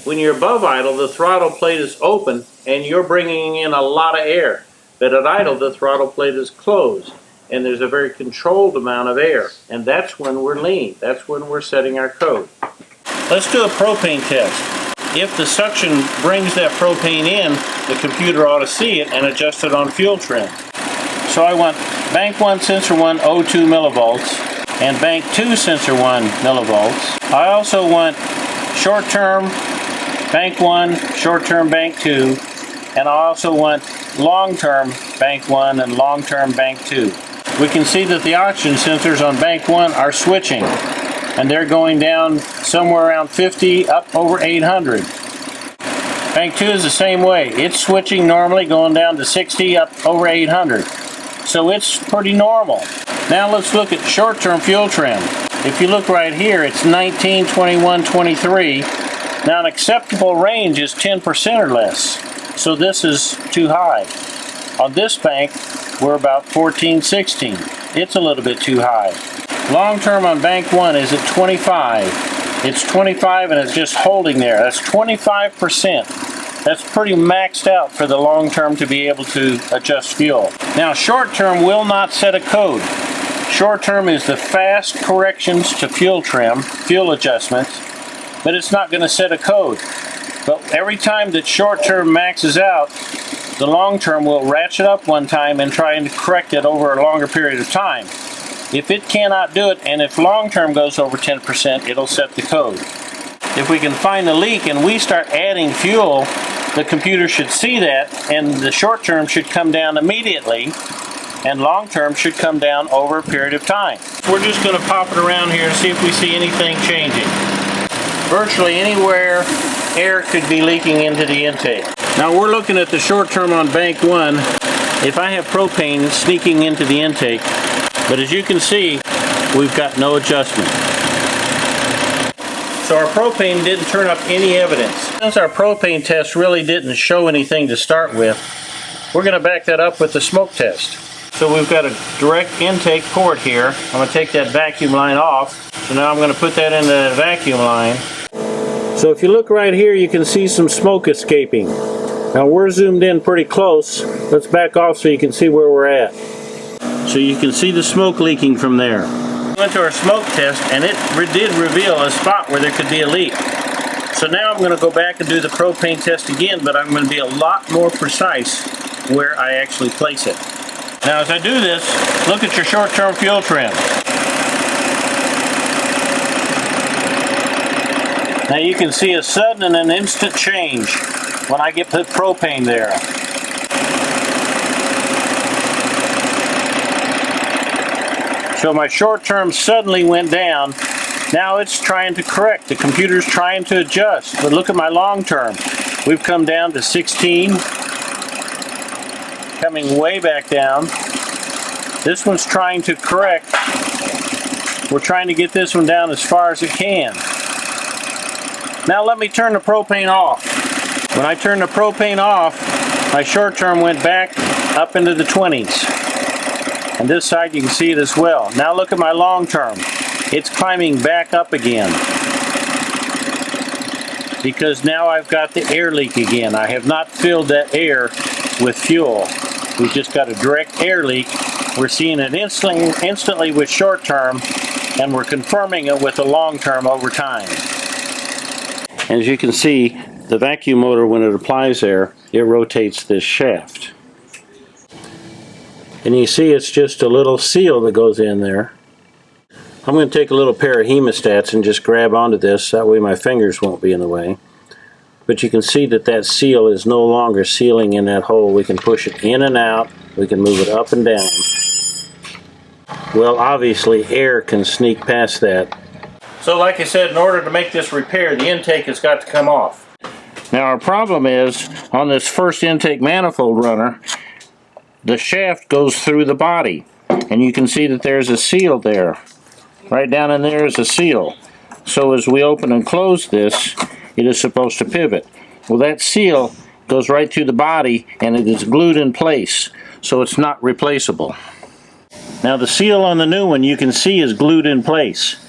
When you're above idle, the throttle plate is open and you're bringing in a lot of air. But at idle, the throttle plate is closed and there's a very controlled amount of air. And that's when we're lean. That's when we're setting our code. Let's do a propane test. If the suction brings that propane in, the computer ought to see it and adjust it on fuel trim. So I want bank 1, sensor 1, 0.2 millivolts, and bank 2, sensor 1, millivolts. I also want short-term bank 1, short-term bank 2, and I also want long-term bank 1 and long-term bank 2. We can see that the oxygen sensors on bank 1 are switching, and they're going down somewhere around 50 up over 800. Bank 2 is the same way. It's switching normally, going down to 60 up over 800. So it's pretty normal. Now let's look at short-term fuel trim. If you look right here, it's 19, 21, 23. Now an acceptable range is 10% or less. So this is too high. On this bank, we're about 14, 16. It's a little bit too high. Long term on bank 1 is at 25. It's 25 and it's just holding there. That's 25%. That's pretty maxed out for the long term to be able to adjust fuel. Now short term will not set a code. Short term is the fast corrections to fuel trim, fuel adjustments, but it's not going to set a code. But every time that short term maxes out, the long term will ratchet up one time and try and correct it over a longer period of time. If it cannot do it, and if long term goes over 10%, it'll set the code. If we can find the leak and we start adding fuel, the computer should see that, and the short term should come down immediately, and long term should come down over a period of time. We're just going to pop it around here and see if we see anything changing. Virtually anywhere air could be leaking into the intake. Now we're looking at the short term on bank 1. If I have propane sneaking into the intake, but as you can see, we've got no adjustment. So our propane didn't turn up any evidence. Since our propane test really didn't show anything to start with, we're going to back that up with the smoke test. So we've got a direct intake port here. I'm going to take that vacuum line off. So now I'm going to put that in the vacuum line. So if you look right here, you can see some smoke escaping. Now we're zoomed in pretty close. Let's back off so you can see where we're at. So you can see the smoke leaking from there. We went to our smoke test and it did reveal a spot where there could be a leak. So now I'm going to go back and do the propane test again, but I'm going to be a lot more precise where I actually place it. Now as I do this, look at your short-term fuel trim. Now you can see a sudden and an instant change when I get the propane there. So my short term suddenly went down. Now it's trying to correct. The computer's trying to adjust. But look at my long term. We've come down to 16. Coming way back down. This one's trying to correct. We're trying to get this one down as far as it can. Now let me turn the propane off. When I turn the propane off, my short term went back up into the 20s. And this side you can see it as well. Now look at my long term. It's climbing back up again. Because now I've got the air leak again. I have not filled that air with fuel. We've just got a direct air leak. We're seeing it instantly with short term, and we're confirming it with the long term over time. As you can see, the vacuum motor, when it applies air, it rotates this shaft. And you see it's just a little seal that goes in there. I'm going to take a little pair of hemostats and just grab onto this, that way my fingers won't be in the way. But you can see that that seal is no longer sealing in that hole. We can push it in and out, we can move it up and down. Well, obviously air can sneak past that. So like I said, in order to make this repair, the intake has got to come off. Now our problem is, on this first intake manifold runner, the shaft goes through the body. And you can see that there's a seal there. Right down in there is a seal. So as we open and close this, it is supposed to pivot. Well, that seal goes right through the body and it is glued in place. So it's not replaceable. Now the seal on the new one you can see is glued in place.